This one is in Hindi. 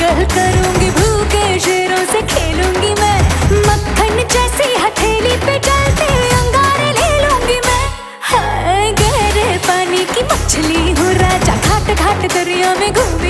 करूंगी भूखे शेरों से खेलूंगी मैं, मक्खन जैसी हथेली पे चलते अंगारे ले लूंगी मैं। हाय गहरे पानी की मछली हूँ राजा, घाट घाट दरिया में घूमी